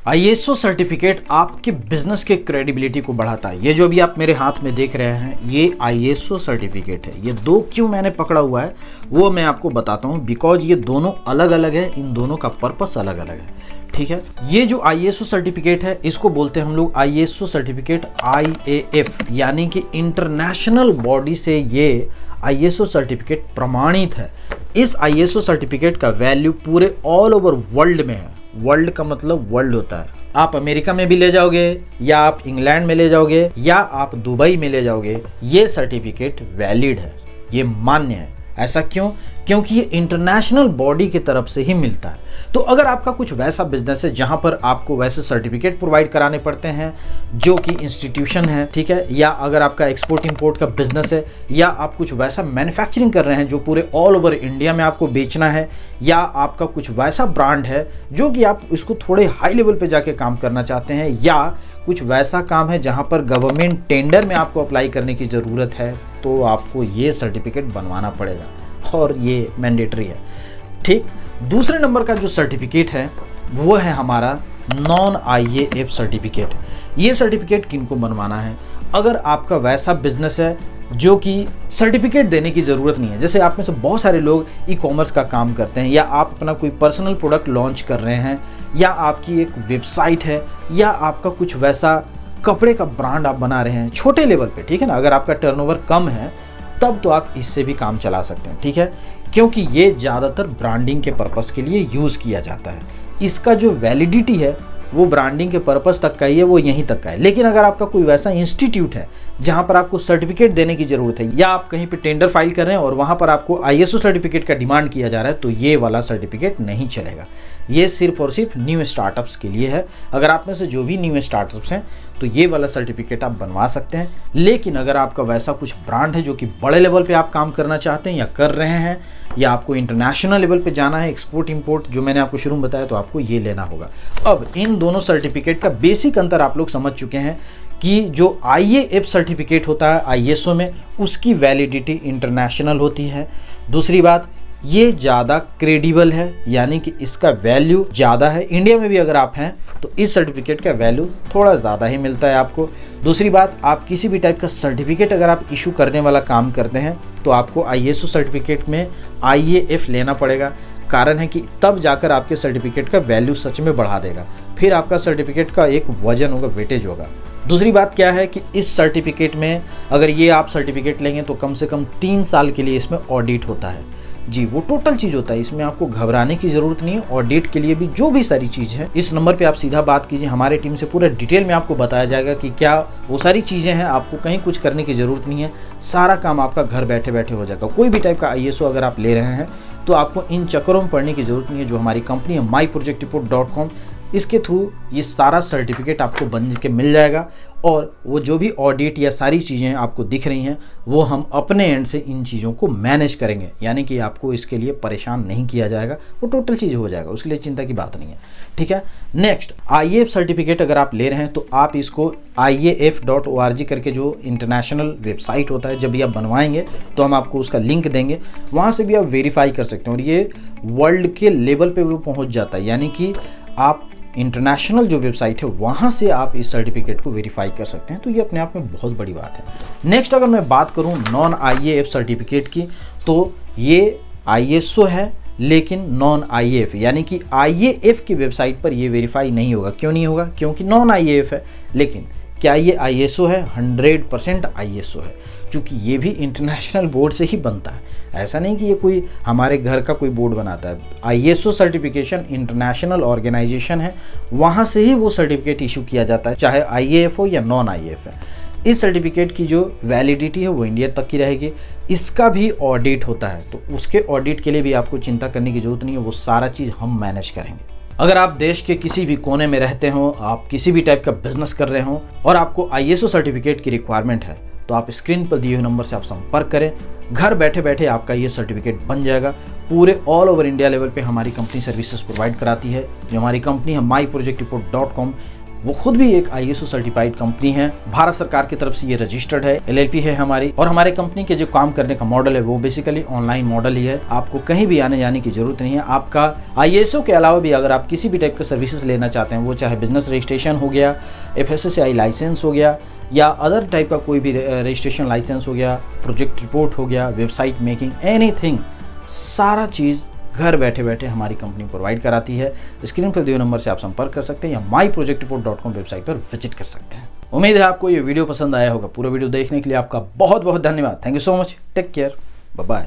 ISO certificate आपके business के credibility को बढ़ाता है। ये जो भी आप मेरे हाथ में देख रहे हैं ये आईएसओ सर्टिफिकेट है। ये दो क्यों मैंने पकड़ा हुआ है वो मैं आपको बताता हूँ, बिकॉज ये दोनों अलग अलग है, इन दोनों का पर्पस अलग अलग है। ठीक है, ये जो आईएसओ सर्टिफिकेट है इसको बोलते हैं हम लोग आईएसओ सर्टिफिकेट IAF, यानी कि इंटरनेशनल बॉडी से ये आईएसओ सर्टिफिकेट प्रमाणित है। इस आईएसओ सर्टिफिकेट का वैल्यू पूरे ऑल ओवर वर्ल्ड में है। वर्ल्ड का मतलब वर्ल्ड होता है, आप अमेरिका में भी ले जाओगे या आप इंग्लैंड में ले जाओगे या आप दुबई में ले जाओगे, ये सर्टिफिकेट वैलिड है, ये मान्य है। ऐसा क्यों? क्योंकि ये इंटरनेशनल बॉडी की तरफ से ही मिलता है। तो अगर आपका कुछ वैसा बिजनेस है जहां पर आपको वैसे सर्टिफिकेट प्रोवाइड कराने पड़ते हैं जो कि इंस्टीट्यूशन है, ठीक है, या अगर आपका एक्सपोर्ट इंपोर्ट का बिजनेस है, या आप कुछ वैसा मैन्युफैक्चरिंग कर रहे हैं जो पूरे ऑल ओवर इंडिया में आपको बेचना है, या आपका कुछ वैसा ब्रांड है जो कि आप इसको थोड़े हाई लेवल पे जाके काम करना चाहते हैं, या कुछ वैसा काम है जहां पर गवर्नमेंट टेंडर में आपको अप्लाई करने की ज़रूरत है, तो आपको ये सर्टिफिकेट बनवाना पड़ेगा और ये मैंडेटरी है। ठीक, दूसरे नंबर का जो सर्टिफिकेट है वो है हमारा नॉन IAF सर्टिफिकेट। ये सर्टिफिकेट किनको बनवाना है? अगर आपका वैसा बिजनेस है जो कि सर्टिफिकेट देने की ज़रूरत नहीं है, जैसे आप में से बहुत सारे लोग ई-कॉमर्स का काम करते हैं, या आप अपना कोई पर्सनल प्रोडक्ट लॉन्च कर रहे हैं, या आपकी एक वेबसाइट है, या आपका कुछ वैसा कपड़े का ब्रांड आप बना रहे हैं छोटे लेवल पे, ठीक है ना, अगर आपका टर्नओवर कम है तब तो आप इससे भी काम चला सकते हैं। ठीक है, क्योंकि ये ज़्यादातर ब्रांडिंग के पर्पस के लिए यूज़ किया जाता है। इसका जो वैलिडिटी है वो ब्रांडिंग के पर्पस तक का ही है, वो यहीं तक का है। लेकिन अगर आपका कोई वैसा इंस्टीट्यूट है जहां पर आपको सर्टिफिकेट देने की ज़रूरत है, या आप कहीं पे टेंडर फाइल कर रहे हैं और वहां पर आपको आईएसओ सर्टिफिकेट का डिमांड किया जा रहा है, तो ये वाला सर्टिफिकेट नहीं चलेगा। ये सिर्फ और सिर्फ न्यू स्टार्टअप्स के लिए है। अगर आप में से जो भी न्यू स्टार्टअप्स हैं तो ये वाला सर्टिफिकेट आप बनवा सकते हैं। लेकिन अगर आपका वैसा कुछ ब्रांड है जो कि बड़े लेवल पे आप काम करना चाहते हैं या कर रहे हैं, या आपको इंटरनेशनल लेवल पे जाना है, एक्सपोर्ट इंपोर्ट जो मैंने आपको शुरू में बताया, तो आपको ये लेना होगा। अब इन दोनों सर्टिफिकेट का बेसिक अंतर आप लोग समझ चुके हैं कि जो IAF सर्टिफिकेट होता है आईएसओ में, उसकी वैलिडिटी इंटरनेशनल होती है। दूसरी बात, ये ज़्यादा क्रेडिबल है, यानी कि इसका वैल्यू ज़्यादा है। इंडिया में भी अगर आप हैं तो इस सर्टिफिकेट का वैल्यू थोड़ा ज़्यादा ही मिलता है आपको। दूसरी बात, आप किसी भी टाइप का सर्टिफिकेट अगर आप इशू करने वाला काम करते हैं तो आपको आईएसओ सर्टिफिकेट में IAF लेना पड़ेगा। कारण है कि तब जाकर आपके सर्टिफिकेट का वैल्यू सच में बढ़ा देगा, फिर आपका सर्टिफिकेट का एक वजन होगा, वेटेज होगा। दूसरी बात क्या है कि इस सर्टिफिकेट में अगर ये आप सर्टिफिकेट लेंगे तो कम से कम 3 साल के लिए इसमें ऑडिट होता है। जी, वो टोटल चीज़ होता है, इसमें आपको घबराने की ज़रूरत नहीं है। ऑडिट के लिए भी जो भी सारी चीज़ है, इस नंबर पे आप सीधा बात कीजिए, हमारे टीम से पूरा डिटेल में आपको बताया जाएगा कि क्या वो सारी चीज़ें हैं। आपको कहीं कुछ करने की ज़रूरत नहीं है, सारा काम आपका घर बैठे बैठे हो जाएगा। कोई भी टाइप का आईएसओ अगर आप ले रहे हैं तो आपको इन चक्करों में पड़ने की ज़रूरत नहीं है। जो हमारी कंपनी है myprojectreport.com, इसके थ्रू ये सारा सर्टिफिकेट आपको बन के मिल जाएगा, और वो जो भी ऑडिट या सारी चीज़ें आपको दिख रही हैं वो हम अपने एंड से इन चीज़ों को मैनेज करेंगे, यानी कि आपको इसके लिए परेशान नहीं किया जाएगा, वो टोटल चीज़ हो जाएगा, उसके लिए चिंता की बात नहीं है। ठीक है, नेक्स्ट, IAF सर्टिफिकेट अगर आप ले रहे हैं तो आप इसको IAF.org करके जो इंटरनेशनल वेबसाइट होता है, जब भी आप बनवाएंगे तो हम आपको उसका लिंक देंगे, वहाँ से भी आप वेरीफाई कर सकते हैं, और ये वर्ल्ड के लेवल पे वो पहुँच जाता है, यानी कि आप इंटरनेशनल जो वेबसाइट है वहाँ से आप इस सर्टिफिकेट को वेरीफाई कर सकते हैं। तो ये अपने आप में बहुत बड़ी बात है। नेक्स्ट, अगर मैं बात करूँ नॉन IAF सर्टिफिकेट की, तो ये आईएसओ है लेकिन नॉन IAF, यानी कि IAF की वेबसाइट पर ये वेरीफाई नहीं होगा। क्यों नहीं होगा? क्योंकि नॉन IAF है। लेकिन क्या ये आईएसओ है? 100% आईएसओ है, क्योंकि ये भी इंटरनेशनल बोर्ड से ही बनता है। ऐसा नहीं कि ये कोई हमारे घर का कोई बोर्ड बनाता है। आईएसओ सर्टिफिकेशन इंटरनेशनल ऑर्गेनाइजेशन है, वहाँ से ही वो सर्टिफिकेट इशू किया जाता है, चाहे IAF हो या नॉन IAF है। इस सर्टिफिकेट की जो वैलिडिटी है वो इंडिया तक की रहेगी। इसका भी ऑडिट होता है, तो उसके ऑडिट के लिए भी आपको चिंता करने की ज़रूरत नहीं है, वो सारा चीज़ हम मैनेज करेंगे। अगर आप देश के किसी भी कोने में रहते हो, आप किसी भी टाइप का बिजनेस कर रहे हो और आपको आईएसओ सर्टिफिकेट की रिक्वायरमेंट है, तो आप स्क्रीन पर दिए हुए नंबर से आप संपर्क करें। घर बैठे बैठे आपका ये सर्टिफिकेट बन जाएगा। पूरे ऑल ओवर इंडिया लेवल पे हमारी कंपनी सर्विसेज प्रोवाइड कराती है। जो हमारी कंपनी है myprojectreport.com, वो खुद भी एक ISO सर्टिफाइड कंपनी है, भारत सरकार की तरफ से ये रजिस्टर्ड है, LLP है हमारी। और हमारे कंपनी के जो काम करने का मॉडल है वो बेसिकली ऑनलाइन मॉडल ही है, आपको कहीं भी आने जाने की जरूरत नहीं है। आपका ISO के अलावा भी अगर आप किसी भी टाइप का सर्विसेज लेना चाहते हैं, वो चाहे बिजनेस रजिस्ट्रेशन हो गया, FSSAI लाइसेंस हो गया, या अदर टाइप का कोई भी रजिस्ट्रेशन लाइसेंस हो गया, प्रोजेक्ट रिपोर्ट हो गया, वेबसाइट मेकिंग, एनीथिंग, सारा चीज़ घर बैठे बैठे हमारी कंपनी प्रोवाइड कराती है। स्क्रीन पर दिए नंबर से आप संपर्क कर सकते हैं या myprojectreport.com वेबसाइट पर विजिट कर सकते हैं। उम्मीद है आपको ये वीडियो पसंद आया होगा। पूरा वीडियो देखने के लिए आपका बहुत बहुत धन्यवाद। Thank you so much. Take care. Bye bye.